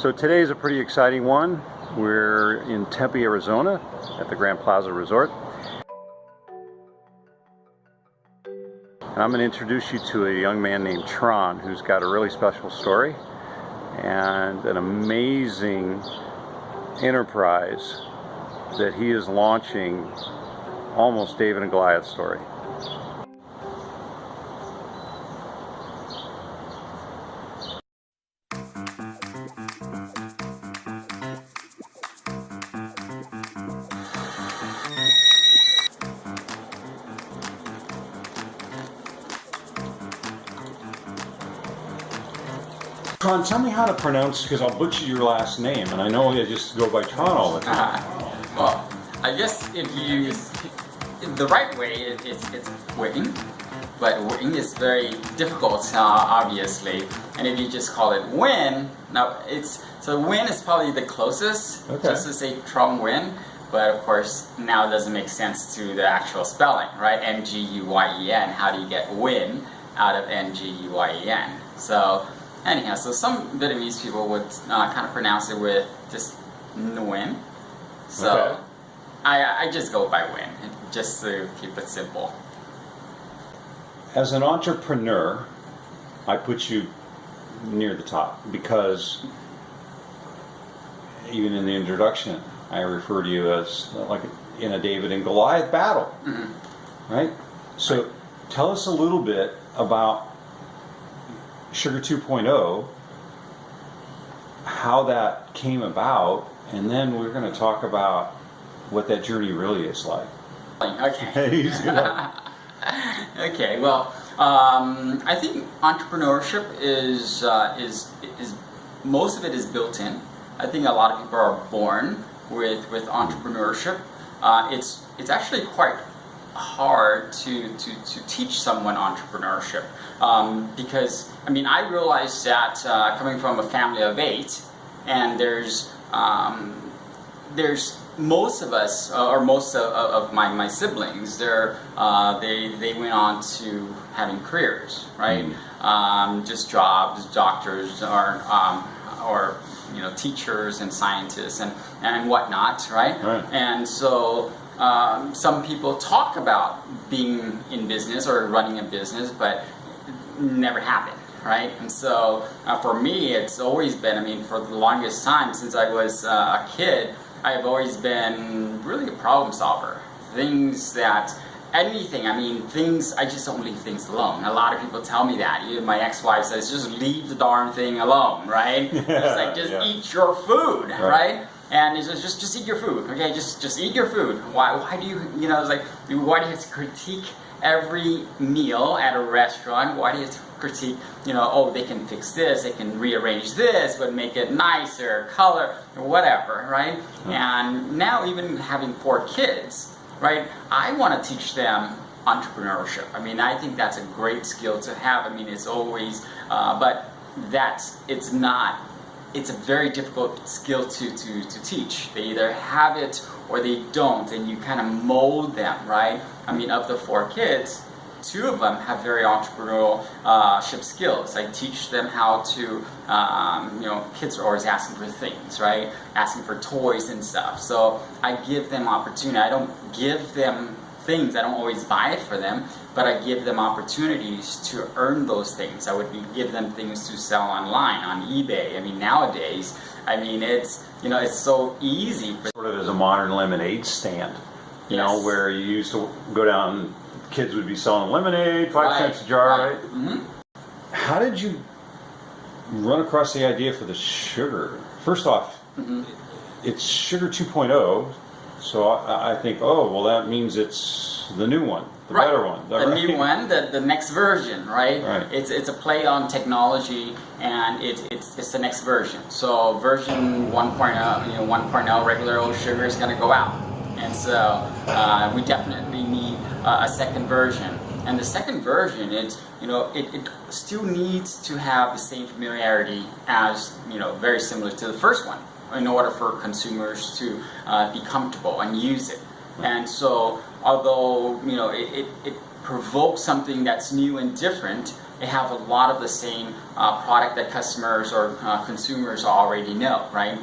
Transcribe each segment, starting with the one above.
So today is a pretty exciting one. We're in Tempe, Arizona at the Grand Plaza Resort. And I'm going to introduce you to a young man named Tron who's got a really special story and an amazing enterprise that he is launching, almost David and Goliath story. Tron, tell me how to pronounce, because I'll butcher your last name, and I know I just go by Tron all the time. Well, I guess if you use the right way, it's Nguyen, but Nguyen is very difficult, obviously. And if you just call it Nguyen, now so Nguyen is probably the closest, just to say Trong Nguyen. But of course, now it doesn't make sense to the actual spelling, right? Nguyen. How do you get Nguyen out of Nguyen? So anyhow, so some Vietnamese people would kind of pronounce it with just Nguyen. So I just go by Nguyen, just to keep it simple. As an entrepreneur, I put you near the top because even in the introduction, I refer to you as like in a David and Goliath battle, right? So tell us a little bit about Sugar 2.0, how that came about, and then we're going to talk about what that journey really is like. Okay. Okay. Well, I think entrepreneurship is most of it is built in. I think a lot of people are born with entrepreneurship. It's actually quite hard to teach someone entrepreneurship because I mean I realized that coming from a family of 8, and there's most of us or most of my siblings they went on to having careers, right? Just jobs, doctors or teachers and scientists and whatnot, right? And so some people talk about being in business or running a business, but never happened, right? And so for me, it's always been, I mean, for the longest time since I was a kid, I've always been really a problem solver. Things that, anything, I mean, things, I just don't leave things alone. A lot of people tell me that. Even my ex-wife says, just leave the darn thing alone, right? It's like, just eat your food, right? And it's just eat your food, okay? Just eat your food. Why do you, it's like, why do you have to critique every meal at a restaurant? Why do you have to critique, oh, they can fix this, they can rearrange this, but make it nicer, color, or whatever, right? And now even having 4 kids, right? I want to teach them entrepreneurship. I mean, I think that's a great skill to have. I mean, it's always, but it's a very difficult skill to teach. They either have it or they don't, and you kind of mold them, right? I mean, of the 4 kids, 2 of them have very entrepreneurship skills. I teach them how to, kids are always asking for things, right? Asking for toys and stuff. So I give them opportunity. I don't give them things, I don't always buy it for them, but I give them opportunities to earn those things. I would give them things to sell online, on eBay. I mean, nowadays, I mean, it's so easy. Sort of as a modern lemonade stand, you know, where you used to go down, kids would be selling lemonade, 5 cents a jar, right? How did you run across the idea for the sugar? First off, it's Sugar 2.0. So I think, oh, well, that means it's the new one, the better one. The new one, the next version, right? It's a play on technology, and it's the next version. So version 1.0, 1.0 regular old sugar is going to go out. And so we definitely need a second version. And the second version, it still needs to have the same familiarity as, very similar to the first one, in order for consumers to be comfortable and use it. And so, although it provokes something that's new and different, they have a lot of the same product that customers or consumers already know, right?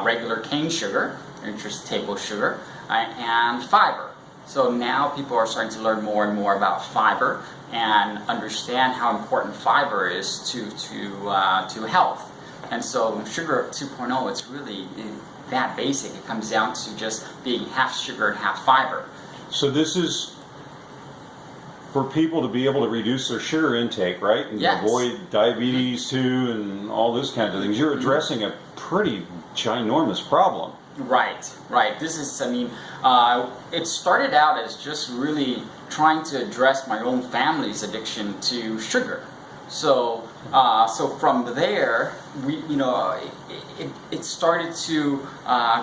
Regular cane sugar, just table sugar, and fiber. So now people are starting to learn more and more about fiber and understand how important fiber is to health. And so sugar 2.0, it's really that basic. It comes down to just being half sugar and half fiber. So this is for people to be able to reduce their sugar intake, right? And Yes. avoid diabetes too and all this kind of things. You're addressing a pretty ginormous problem. Right, right. This is, I mean, it started out as just really trying to address my own family's addiction to sugar. So, so from there, it started to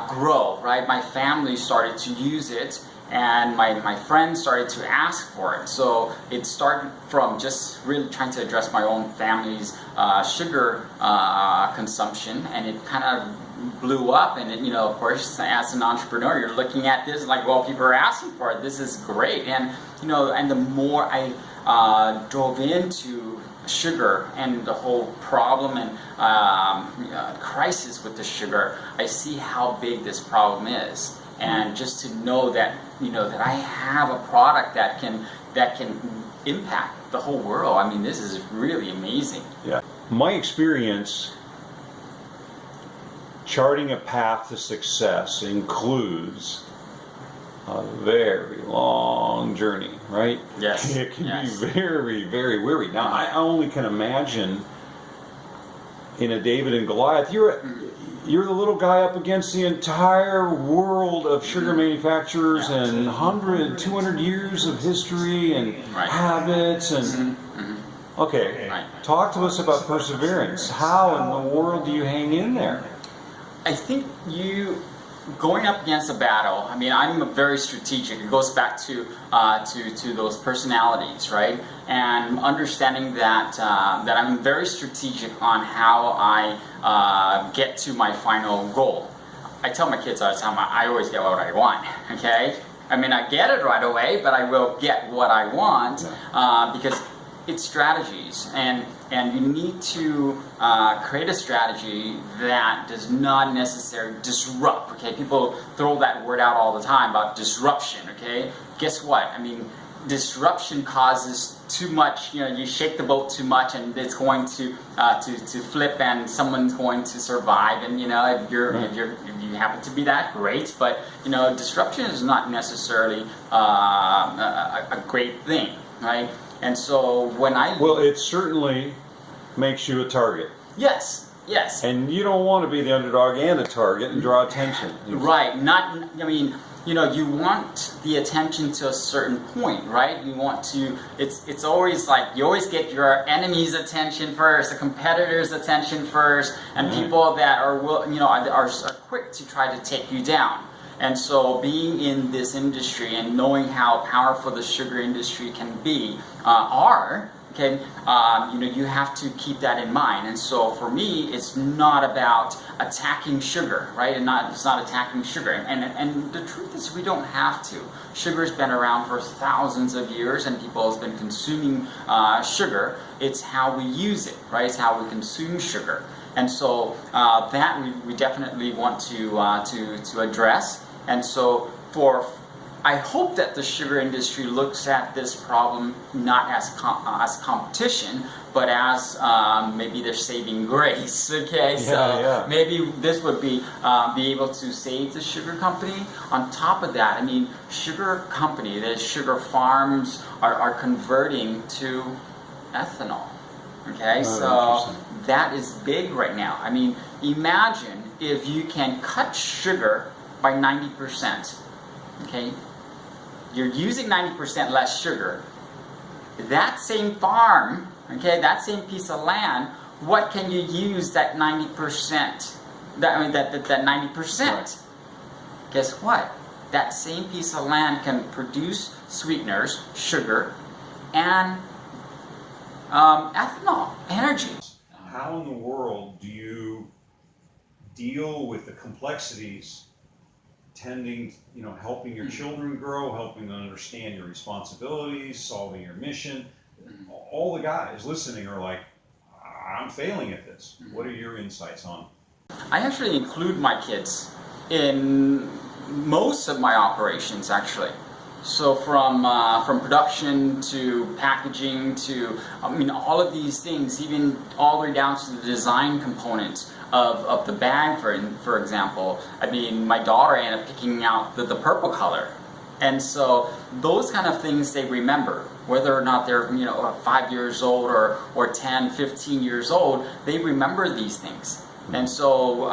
grow, right? My family started to use it, and my friends started to ask for it. So it started from just really trying to address my own family's sugar consumption, and it kind of blew up. And it, of course, as an entrepreneur, you're looking at this like, well, people are asking for it. This is great. And and the more I dove into sugar and the whole problem and crisis with the sugar, I see how big this problem is. And just to know that that I have a product that can impact the whole world. I mean, this is really amazing. Yeah. My experience charting a path to success includes a very long journey, right? Yes. It can Yes. be very, very weary. Now, I only can imagine in a David and Goliath, you're the little guy up against the entire world of sugar manufacturers and 100, 200 years of history and habits and okay, talk to us about perseverance. How in the world do you hang in there? I think going up against a battle. I mean, I'm very strategic. It goes back to those personalities, right? And understanding that that I'm very strategic on how I get to my final goal. I tell my kids all the time, I always get what I want. Okay? I mean, I get it right away, but I will get what I want because it's strategies, and you need to create a strategy that does not necessarily disrupt. Okay, people throw that word out all the time about disruption. Okay, guess what? I mean, disruption causes too much. You shake the boat too much, and it's going to flip, and someone's going to survive. And if you happen to be that, great. But disruption is not necessarily a great thing, right? And so when well, it certainly makes you a target. Yes, yes. And you don't want to be the underdog and a target and draw attention. Right. You want the attention to a certain point, right? You want to. It's always like you always get your enemy's attention first, the competitor's attention first, and people that are are quick to try to take you down. And so being in this industry and knowing how powerful the sugar industry can be, you have to keep that in mind. And so for me, it's not about attacking sugar, right? It's not attacking sugar. And the truth is we don't have to. Sugar's been around for thousands of years, and people have been consuming sugar. It's how we use it, right? It's how we consume sugar. And so that we definitely want to address. And so I hope that the sugar industry looks at this problem not as competition, but as maybe their saving grace. Okay, maybe this would be able to save the sugar company. On top of that, I mean, sugar company, the sugar farms are converting to ethanol. Okay, so that is big right now. I mean, imagine if you can cut sugar by 90%. Okay, you're using 90% less sugar. That same farm, okay, that same piece of land, what can you use that 90%? That 90%. Right. Guess what? That same piece of land can produce sweeteners, sugar, and ethanol, energy. How in the world do you deal with the complexities helping your children grow, helping them understand your responsibilities, solving your mission, all the guys listening are like, I'm failing at this. What are your insights on? I actually include my kids in most of my operations, actually. So from production to packaging to, all of these things, even all the way down to the design component of the bag, for example. My daughter ended up picking out the purple color. And so those kind of things they remember, whether or not they're 5 years old or 10, 15 years old, they remember these things. And so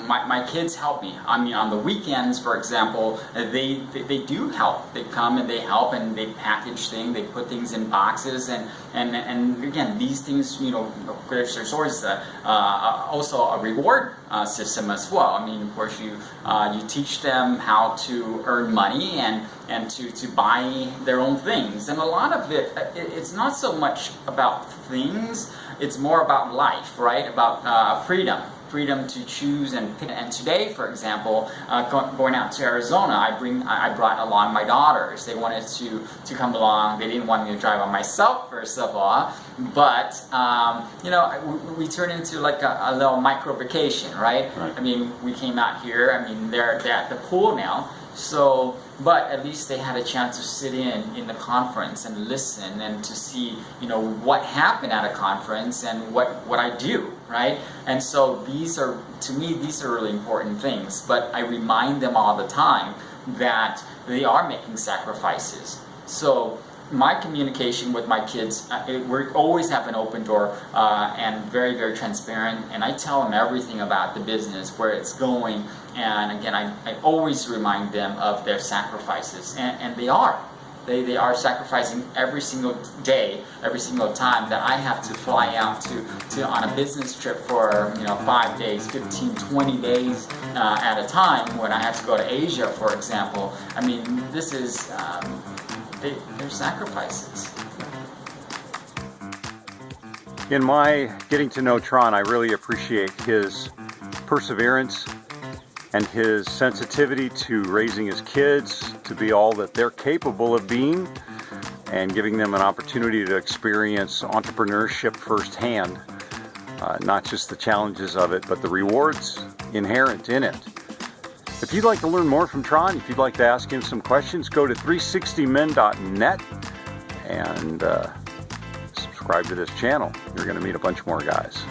my kids help me. On the weekends, for example, they do help. They come and they help and they package things. They put things in boxes and again, these things, there's always also a reward system as well. Of course, you teach them how to earn money and to buy their own things. And a lot of it's not so much about things. It's more about life, right? About freedom to choose and pick. And today, for example, going out to Arizona, I brought along my daughters. They wanted to come along. They didn't want me to drive by myself, first of all, but we turned into like a little micro vacation, right? We came out here. They're at the pool now. So, but at least they had a chance to sit in the conference and listen and to see, what happened at a conference and what I do, right? And so to me, these are really important things. But I remind them all the time that they are making sacrifices. So my communication with my kids, we always have an open door and very, very transparent. And I tell them everything about the business, where it's going. And again, I always remind them of their sacrifices. And they are. They are sacrificing every single day, every single time that I have to fly out to on a business trip for 5 days, 15, 20 days at a time. When I have to go to Asia, for example, this is they're sacrifices. In my getting to know Tron, I really appreciate his perseverance and his sensitivity to raising his kids to be all that they're capable of being and giving them an opportunity to experience entrepreneurship firsthand. Not just the challenges of it, but the rewards inherent in it. If you'd like to learn more from Tron, if you'd like to ask him some questions, go to 360men.net and subscribe to this channel. You're going to meet a bunch more guys.